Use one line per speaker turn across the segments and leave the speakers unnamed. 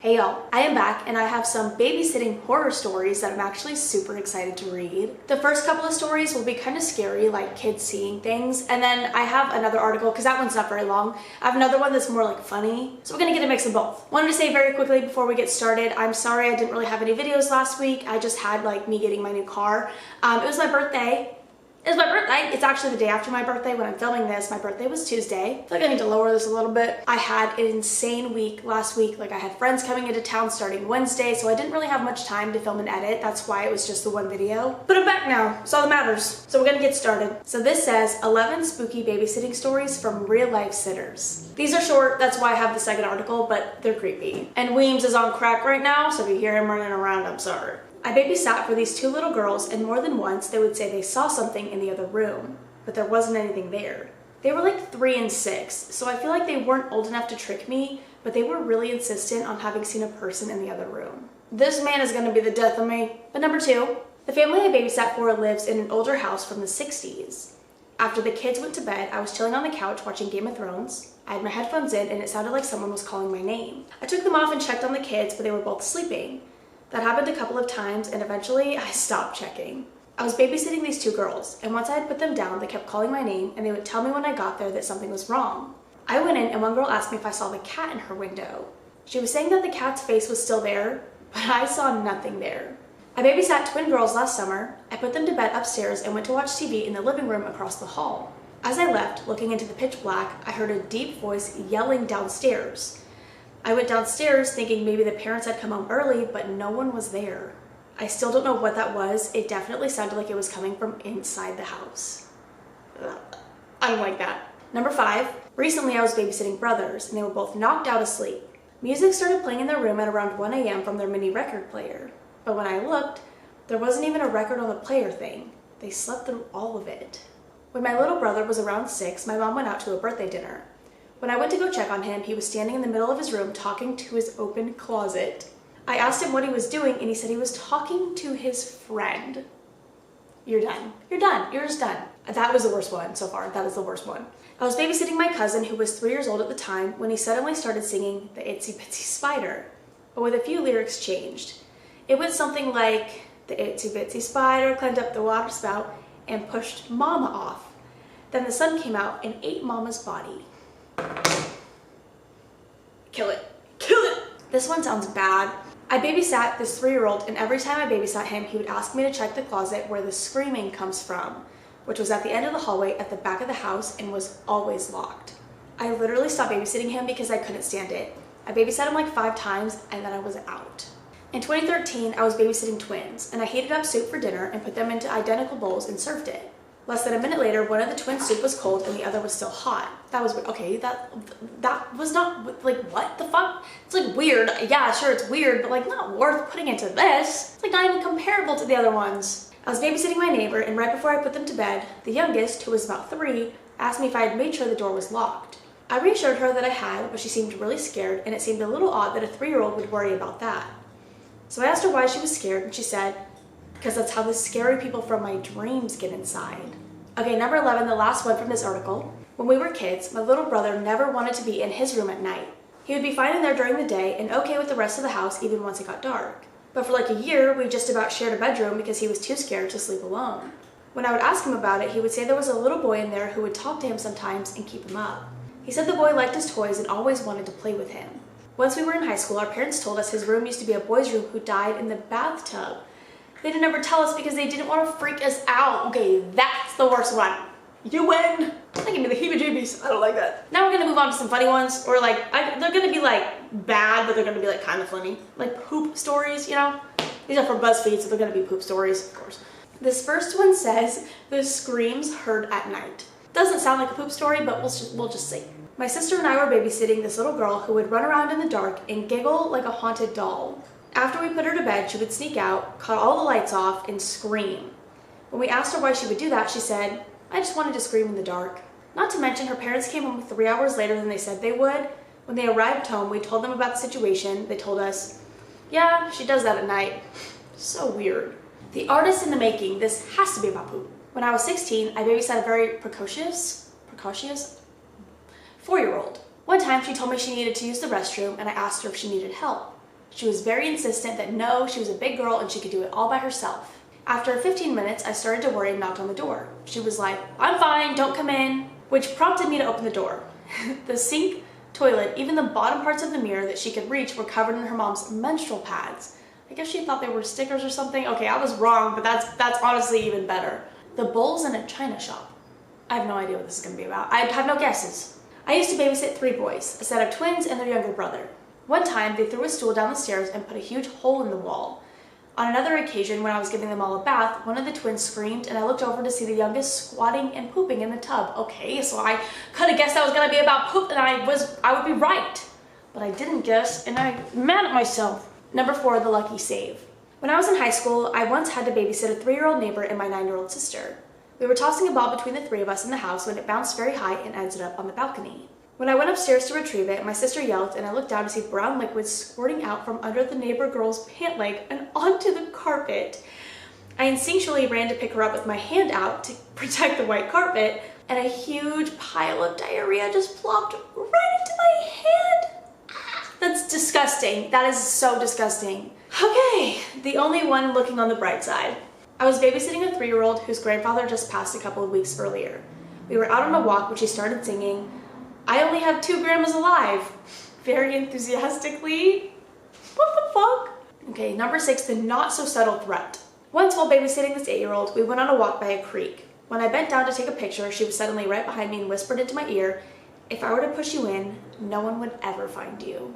Hey y'all, I am back and I have some babysitting horror stories that I'm actually super excited to read. The first couple of stories will be kind of scary, like kids seeing things, and then I have another article, because that one's not very long. I have another one that's more like funny, so we're gonna get a mix of both. Wanted to say very quickly before we get started, I'm sorry I didn't really have any videos last week. I just had like me getting my new car. It was my birthday. It's actually the day after my birthday when I'm filming this. My birthday was Tuesday. I feel like I need to lower this a little bit. I had an insane week last week. Like, I had friends coming into town starting Wednesday, so I didn't really have much time to film and edit. That's why it was just the one video. But I'm back now. It's all that matters. So we're gonna get started. So this says 11 spooky babysitting stories from real life sitters. These are short, that's why I have the second article, but they're creepy. And Weems is on crack right now, so if you hear him running around, I'm sorry. I babysat for these two little girls, and more than once they would say they saw something in the other room, but there wasn't anything there. They were like 3 and 6, so I feel like they weren't old enough to trick me, but they were really insistent on having seen a person in the other room. This man is gonna be the death of me. But number 2, the family I babysat for lives in an older house from the 60s. After the kids went to bed, I was chilling on the couch watching Game of Thrones. I had my headphones in and it sounded like someone was calling my name. I took them off and checked on the kids, but they were both sleeping. That happened a couple of times and eventually I stopped checking. I was babysitting these two girls, and once I had put them down, they kept calling my name and they would tell me when I got there that something was wrong. I went in and one girl asked me if I saw the cat in her window. She was saying that the cat's face was still there, but I saw nothing there. I babysat twin girls last summer. I put them to bed upstairs and went to watch TV in the living room across the hall. As I left, looking into the pitch black, I heard a deep voice yelling downstairs. I went downstairs thinking maybe the parents had come home early, but no one was there. I still don't know what that was. It definitely sounded like it was coming from inside the house. Ugh. I don't like that. Number 5, recently I was babysitting brothers and they were both knocked out asleep. Music started playing in their room at around 1 a.m. from their mini record player. But when I looked, there wasn't even a record on the player thing. They slept through all of it. When my little brother was around 6, my mom went out to a birthday dinner. When I went to go check on him, he was standing in the middle of his room talking to his open closet. I asked him what he was doing and he said he was talking to his friend. You're done. You're done. You're just done. That was the worst one so far. That was the worst one. I was babysitting my cousin who was 3 years old at the time when he suddenly started singing the Itsy Bitsy Spider, but with a few lyrics changed. It went something like, the Itsy Bitsy Spider climbed up the water spout and pushed Mama off. Then the sun came out and ate Mama's body. Kill it. Kill it! This one sounds bad. I babysat this 3-year-old and every time I babysat him, he would ask me to check the closet where the screaming comes from, which was at the end of the hallway at the back of the house and was always locked. I literally stopped babysitting him because I couldn't stand it. I babysat him like 5 times and then I was out. In 2013, I was babysitting twins and I heated up soup for dinner and put them into identical bowls and served it. Less than a minute later, one of the twins' soup was cold and the other was still hot. That was okay. That was not like, what the fuck? It's like weird. Yeah, sure, it's weird, but like not worth putting into this. It's like not even comparable to the other ones. I was babysitting my neighbor, and right before I put them to bed, the youngest, who was about 3, asked me if I had made sure the door was locked. I reassured her that I had, but she seemed really scared, and it seemed a little odd that a 3-year-old would worry about that. So I asked her why she was scared, and she said, because that's how the scary people from my dreams get inside. Okay, number 11, the last one from this article. When we were kids, my little brother never wanted to be in his room at night. He would be fine in there during the day and okay with the rest of the house even once it got dark. But for like a year, we just about shared a bedroom because he was too scared to sleep alone. When I would ask him about it, he would say there was a little boy in there who would talk to him sometimes and keep him up. He said the boy liked his toys and always wanted to play with him. Once we were in high school, our parents told us his room used to be a boy's room who died in the bathtub. They didn't ever tell us because they didn't want to freak us out. Okay, that's the worst one. You win. That gave me the heebie-jeebies. I don't like that. Now we're gonna move on to some funny ones, or like, they're gonna be like bad, but they're gonna be like kind of funny. Like poop stories, you know? These are for BuzzFeed, so they're gonna be poop stories, of course. This first one says, the screams heard at night. Doesn't sound like a poop story, but we'll just see. My sister and I were babysitting this little girl who would run around in the dark and giggle like a haunted doll. After we put her to bed, she would sneak out, cut all the lights off, and scream. When we asked her why she would do that, she said, I just wanted to scream in the dark. Not to mention, her parents came home 3 hours later than they said they would. When they arrived home, we told them about the situation. They told us, yeah, she does that at night. So weird. The artist in the making, this has to be about poop. When I was 16, I babysat a very precocious 4-year-old. One time she told me she needed to use the restroom and I asked her if she needed help. She was very insistent that no, she was a big girl and she could do it all by herself. After 15 minutes, I started to worry and knocked on the door. She was like, "I'm fine, don't come in," which prompted me to open the door. The sink, toilet, even the bottom parts of the mirror that she could reach were covered in her mom's menstrual pads. I guess she thought they were stickers or something. Okay, I was wrong, but that's honestly even better. The bowls in a china shop. I have no idea what this is going to be about. I have no guesses. I used to babysit 3 boys, a set of twins and their younger brother. One time, they threw a stool down the stairs and put a huge hole in the wall. On another occasion, when I was giving them all a bath, one of the twins screamed and I looked over to see the youngest squatting and pooping in the tub. Okay, so I could have guessed that was going to be about poop and I would be right. But I didn't guess and I'm mad at myself. Number 4, the lucky save. When I was in high school, I once had to babysit a 3-year-old neighbor and my 9-year-old sister. We were tossing a ball between the 3 of us in the house when it bounced very high and ended up on the balcony. When I went upstairs to retrieve it, my sister yelled and I looked down to see brown liquid squirting out from under the neighbor girl's pant leg and onto the carpet. I instinctually ran to pick her up with my hand out to protect the white carpet, and a huge pile of diarrhea just plopped right into my hand. That's disgusting. That is so disgusting. Okay, the only one looking on the bright side. I was babysitting a 3-year-old whose grandfather just passed a couple of weeks earlier. We were out on a walk when she started singing, "I only have 2 grandmas alive," very enthusiastically. What the fuck? Okay, number 6, the not so subtle threat. Once while babysitting this 8-year-old, we went on a walk by a creek. When I bent down to take a picture, she was suddenly right behind me and whispered into my ear, "If I were to push you in, no one would ever find you."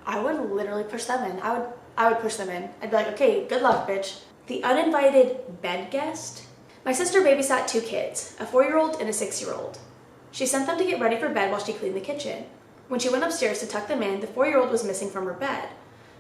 I would literally push them in. I would push them in. I'd be like, "Okay, good luck, bitch." The uninvited bed guest. My sister babysat 2 kids, a 4-year-old and a 6-year-old. She sent them to get ready for bed while she cleaned the kitchen. When she went upstairs to tuck them in, the 4-year-old was missing from her bed.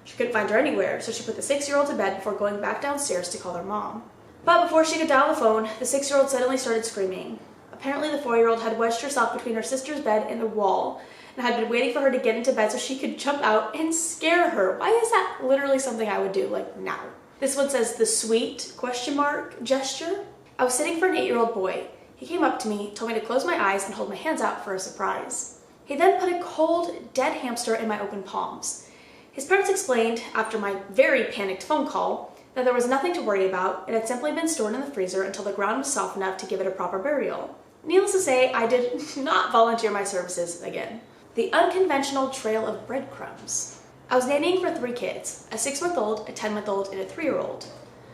She couldn't find her anywhere, so she put the 6-year-old to bed before going back downstairs to call her mom. But before she could dial the phone, the 6-year-old suddenly started screaming. Apparently the 4-year-old had wedged herself between her sister's bed and the wall, and had been waiting for her to get into bed so she could jump out and scare her. Why is that literally something I would do, like, now? This one says the sweet ? Gesture. I was sitting for an 8-year-old boy. He came up to me, told me to close my eyes and hold my hands out for a surprise. He then put a cold, dead hamster in my open palms. His parents explained, after my very panicked phone call, that there was nothing to worry about. It had simply been stored in the freezer until the ground was soft enough to give it a proper burial. Needless to say, I did not volunteer my services again. The unconventional trail of breadcrumbs. I was nannying for 3 kids, a 6-month-old, a 10-month-old, and a 3-year-old.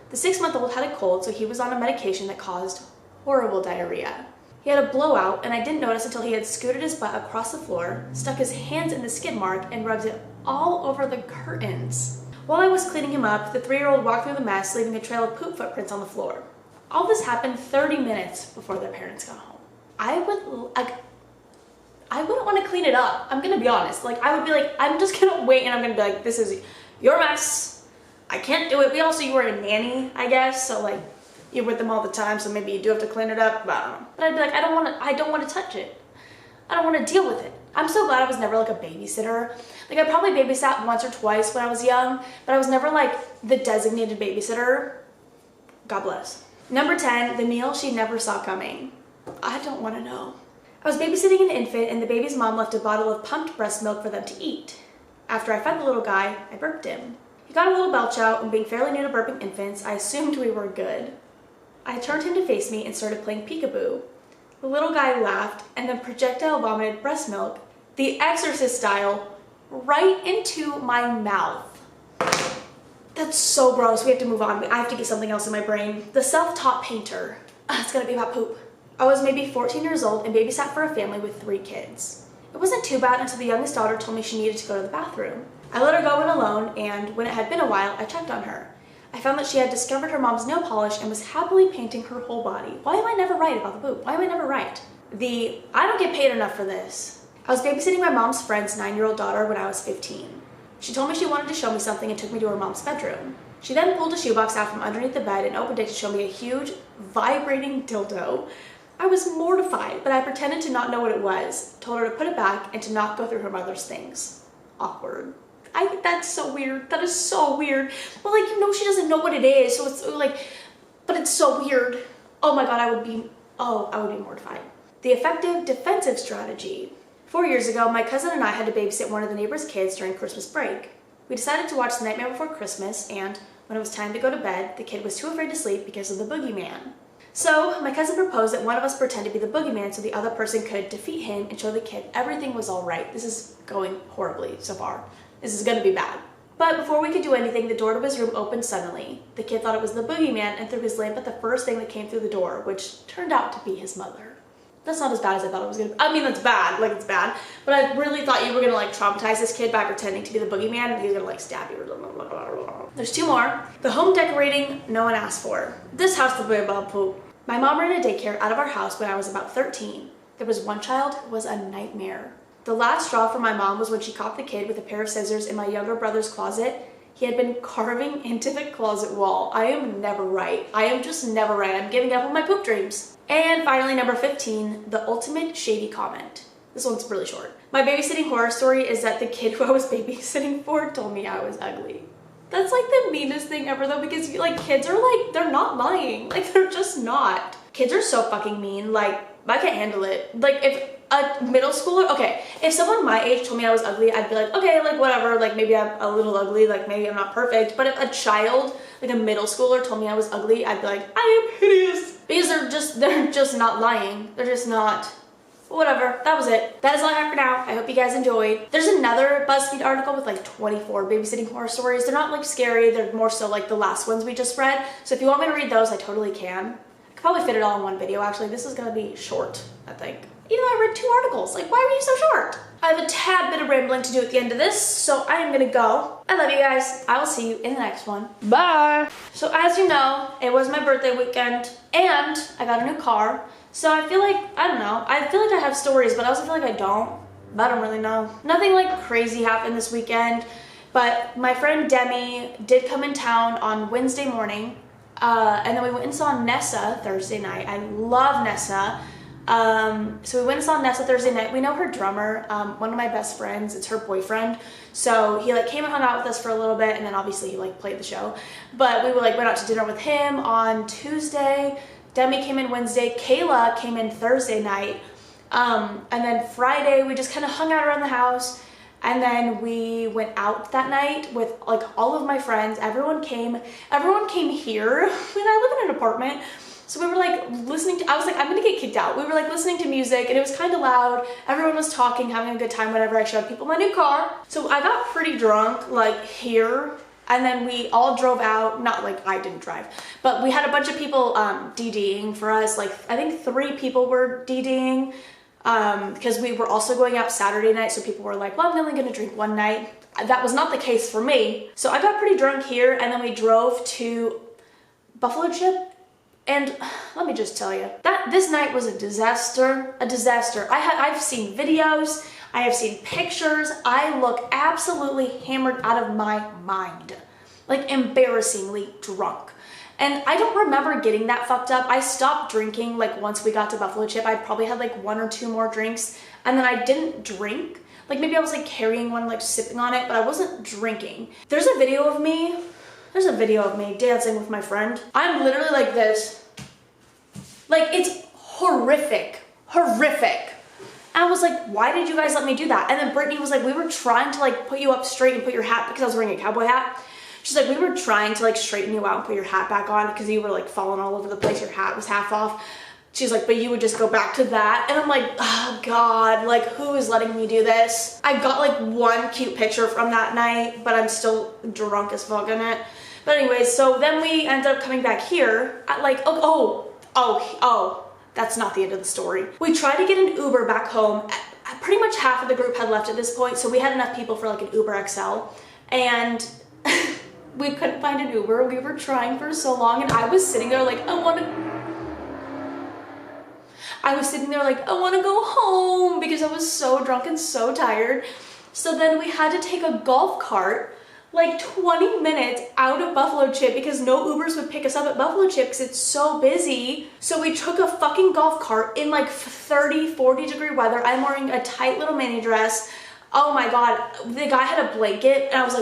The 6-month-old had a cold, so he was on a medication that caused horrible diarrhea. He had a blowout, and I didn't notice until he had scooted his butt across the floor, stuck his hands in the skid mark, and rubbed it all over the curtains. While I was cleaning him up, the 3-year-old walked through the mess, leaving a trail of poop footprints on the floor. All this happened 30 minutes before their parents got home. I wouldn't want to clean it up. I'm gonna be honest. Like, I would be like, I'm just gonna wait and I'm gonna be like, this is your mess. I can't do it. You were a nanny, I guess, so like, you're with them all the time, so maybe you do have to clean it up, but I don't know. But I'd be like, I don't want to touch it. I don't want to deal with it. I'm so glad I was never like a babysitter. Like, I probably babysat once or twice when I was young, but I was never like the designated babysitter. God bless. Number 10, the meal she never saw coming. I don't want to know. I was babysitting an infant and the baby's mom left a bottle of pumped breast milk for them to eat. After I fed the little guy, I burped him. He got a little belch out, and being fairly new to burping infants, I assumed we were good. I turned him to face me and started playing peekaboo. The little guy laughed and then projectile vomited breast milk, The Exorcist style, right into my mouth. That's so gross. We have to move on. I have to get something else in my brain. The self-taught painter. It's gonna be about poop. I was maybe 14 years old and babysat for a family with 3 kids. It wasn't too bad until the youngest daughter told me she needed to go to the bathroom. I let her go in alone, and when it had been a while, I checked on her. I found that she had discovered her mom's nail polish and was happily painting her whole body. Why am I never right about the poop? Why am I never right? I don't get paid enough for this. I was babysitting my mom's friend's 9-year-old daughter when I was 15. She told me she wanted to show me something and took me to her mom's bedroom. She then pulled a shoebox out from underneath the bed and opened it to show me a huge, vibrating dildo. I was mortified, but I pretended to not know what it was, told her to put it back and to not go through her mother's things. Awkward. That's so weird. That is so weird. But like, you know, she doesn't know what it is, so it's like, but it's so weird. Oh my God, I would be mortified. The effective defensive strategy. 4 years ago, my cousin and I had to babysit one of the neighbor's kids during Christmas break. We decided to watch The Nightmare Before Christmas, and when it was time to go to bed, the kid was too afraid to sleep because of the boogeyman. So my cousin proposed that one of us pretend to be the boogeyman so the other person could defeat him and show the kid everything was all right. This is going horribly so far. This is going to be bad. But before we could do anything, the door to his room opened suddenly. The kid thought it was the boogeyman and threw his lamp at the first thing that came through the door, which turned out to be his mother. That's not as bad as I thought it was gonna be. I mean, that's bad, like it's bad. But I really thought you were gonna like traumatize this kid by pretending to be the boogeyman and he was gonna like stab you. There's two more. The home decorating no one asked for. This house will be about poop. My mom ran a daycare out of our house when I was about 13. There was one child who was a nightmare. The last straw for my mom was when she caught the kid with a pair of scissors in my younger brother's closet. He had been carving into the closet wall. I am never right. I am just never right. I'm giving up on my poop dreams. And finally, number 15, the ultimate shady comment. This one's really short. My babysitting horror story is that the kid who I was babysitting for told me I was ugly. That's like the meanest thing ever though, because like kids are like, they're not lying. Like they're just not. Kids are so fucking mean. Like I can't handle it. Like if a middle schooler, okay, if someone my age told me I was ugly, I'd be like, okay, like whatever, like maybe I'm a little ugly, like maybe I'm not perfect. But if a child, like a middle schooler told me I was ugly, I'd be like, I am hideous. Because they're just not lying. They're just not. Whatever, that was it. That is all I have for now. I hope you guys enjoyed. There's another BuzzFeed article with like 24 babysitting horror stories. They're not like scary, they're more so like the last ones we just read. So if you want me to read those, I totally can. I could probably fit it all in one video actually. This is gonna be short, I think. Even though I read 2 articles, like why were you so short? I have a tad bit of rambling to do at the end of this, so I am gonna go. I love you guys. I will see you in the next one. Bye! So as you know, it was my birthday weekend and I got a new car. So I feel like, I don't know, I feel like I have stories, but I also feel like I don't. But I don't really know. Nothing like crazy happened this weekend, but my friend Demi did come in town on Wednesday morning, and then we went and saw Nessa Thursday night. I love Nessa. So we went and saw Nessa Thursday night. We know her drummer, one of my best friends, it's her boyfriend. So he like came and hung out with us for a little bit, and then obviously he like played the show. But we went out to dinner with him on Tuesday. Demi came in Wednesday, Kayla came in Thursday night, and then Friday we just kind of hung out around the house, and then we went out that night with like all of my friends. Everyone came here. I live in an apartment, so we were like listening to, I was like, I'm gonna get kicked out. We were like listening to music and it was kind of loud. Everyone was talking, having a good time, whatever. I showed people my new car. So I got pretty drunk like here. And then we all drove out, not like I didn't drive, but we had a bunch of people DDing for us. Like I think 3 people were DDing because we were also going out Saturday night. So people were like, well, I'm only gonna drink one night. That was not the case for me. So I got pretty drunk here and then we drove to Buffalo Chip. And let me just tell you, this night was a disaster, I've seen videos, I have seen pictures. I look absolutely hammered out of my mind, like embarrassingly drunk. And I don't remember getting that fucked up. I stopped drinking like once we got to Buffalo Chip. I probably had like 1 or 2 more drinks and then I didn't drink. Like maybe I was like carrying one, like sipping on it, but I wasn't drinking. There's a video of me dancing with my friend. I'm literally like this. Like it's horrific. I was like, why did you guys let me do that? And then Brittany was like, we were trying to like put you up straight and put your hat, because I was wearing a cowboy hat. She's like, we were trying to like straighten you out and put your hat back on because you were like falling all over the place. Your hat was half off. She's like, but you would just go back to that. And I'm like, oh God, like who is letting me do this? I got like 1 cute picture from that night, but I'm still drunk as fuck in it. But anyways, so then we ended up coming back here at like, oh, that's not the end of the story. We tried to get an Uber back home. Pretty much half of the group had left at this point, so we had enough people for like an Uber XL, and we couldn't find an Uber. We were trying for so long, and I was sitting there like, I want to go home because I was so drunk and so tired. So then we had to take a golf cart like 20 minutes out of Buffalo Chip because no Ubers would pick us up at Buffalo Chip because it's so busy. So we took a fucking golf cart in like 30, 40 degree weather. I'm wearing a tight little mini dress. Oh my God, the guy had a blanket and I was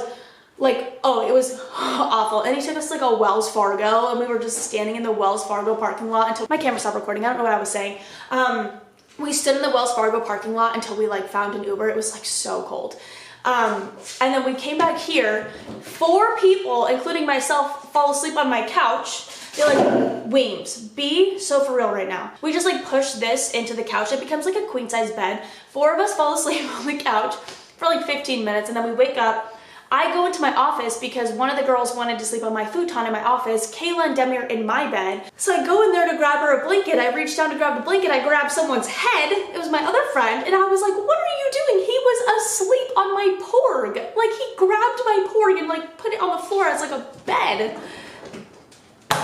like, oh, it was awful. And he took us like a Wells Fargo and we were just standing in the Wells Fargo parking lot until my camera stopped recording. I don't know what I was saying. We stood in the Wells Fargo parking lot until we like found an Uber. It was like so cold. And then we came back here. 4 people, including myself, fall asleep on my couch. They're like, Weems, be so for real right now. We just like push this into the couch. It becomes like a queen size bed. 4 of us fall asleep on the couch for like 15 minutes and then we wake up. I go into my office because one of the girls wanted to sleep on my futon in my office. Kayla and Demi are in my bed. So I go in there to grab her a blanket. I reached down to grab the blanket. I grabbed someone's head. It was my other friend. And I was like, what are you doing? He was asleep on my porg. Like he grabbed my porg and like put it on the floor as like a bed.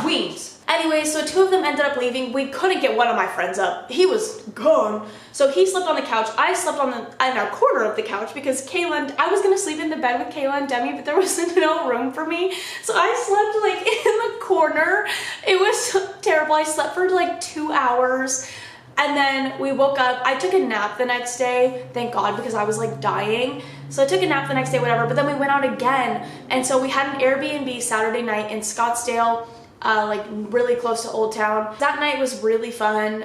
Weems. Anyway, so 2 of them ended up leaving. We couldn't get one of my friends up. He was gone. So he slept on the couch. I slept in our corner of the couch because I was gonna sleep in the bed with Kayla and Demi, but there wasn't no room for me. So I slept like in the corner. It was terrible. I slept for like 2 hours. And then we woke up. I took a nap the next day, thank God, because I was like dying. So I took a nap the next day, whatever, but then we went out again. And so we had an Airbnb Saturday night in Scottsdale, like really close to Old Town. That night was really fun.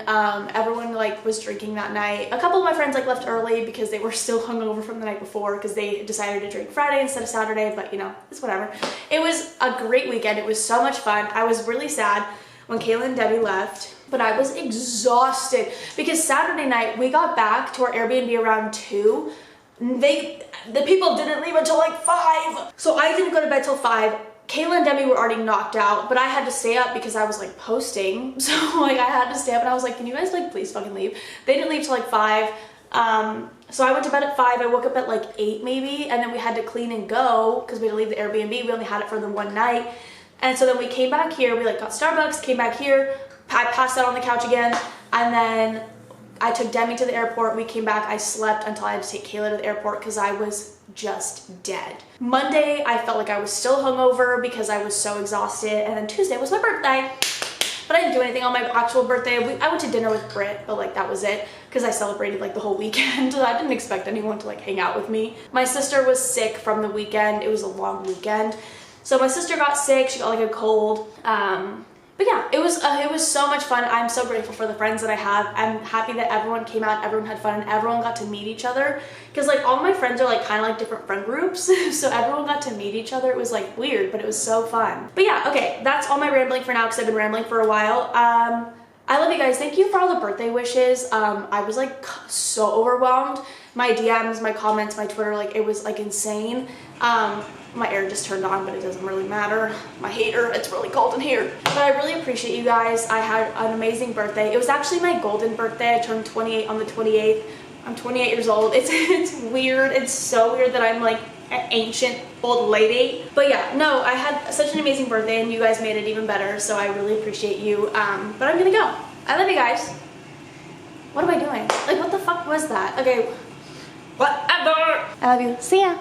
Everyone like was drinking that night. A couple of my friends like left early because they were still hungover from the night before because they decided to drink Friday instead of Saturday, but you know, it's whatever. It was a great weekend. It was so much fun. I was really sad when Kayla and Debbie left, but I was exhausted because Saturday night we got back to our Airbnb around 2. The people didn't leave until like 5. So I didn't go to bed till 5. Kayla and Demi were already knocked out, but I had to stay up because I was like posting. So like I had to stay up and I was like, can you guys like please fucking leave? They didn't leave till like 5. So I went to bed at 5. I woke up at like 8 maybe, and then we had to clean and go because we had to leave the Airbnb. We only had it for the one night. And so then we came back here, we like got Starbucks, came back here, I passed out on the couch again, and then I took Demi to the airport. We came back, I slept until I had to take Kayla to the airport because I was just dead. Monday, I felt like I was still hungover because I was so exhausted, and then Tuesday was my birthday. But I didn't do anything on my actual birthday. I went to dinner with Britt, but like that was it because I celebrated like the whole weekend. I didn't expect anyone to like hang out with me. My sister was sick from the weekend. It was a long weekend. So my sister got sick, she got like a cold. But yeah, it was so much fun. I'm so grateful for the friends that I have. I'm happy that everyone came out, everyone had fun, and everyone got to meet each other. Because like all my friends are like kind of like different friend groups. So everyone got to meet each other. It was like weird, but it was so fun. But yeah, okay, that's all my rambling for now because I've been rambling for a while. I love you guys. Thank you for all the birthday wishes. I was like so overwhelmed. My DMs, my comments, my Twitter, like it was like insane. My air just turned on, but it doesn't really matter. My heater, it's really cold in here. But I really appreciate you guys. I had an amazing birthday. It was actually my golden birthday. I turned 28 on the 28th. I'm 28 years old. It's weird. It's so weird that I'm like an ancient old lady. But yeah, no, I had such an amazing birthday and you guys made it even better. So I really appreciate you. But I'm gonna go. I love you guys. What am I doing? Like, what the fuck was that? Okay, whatever. I love you. See ya.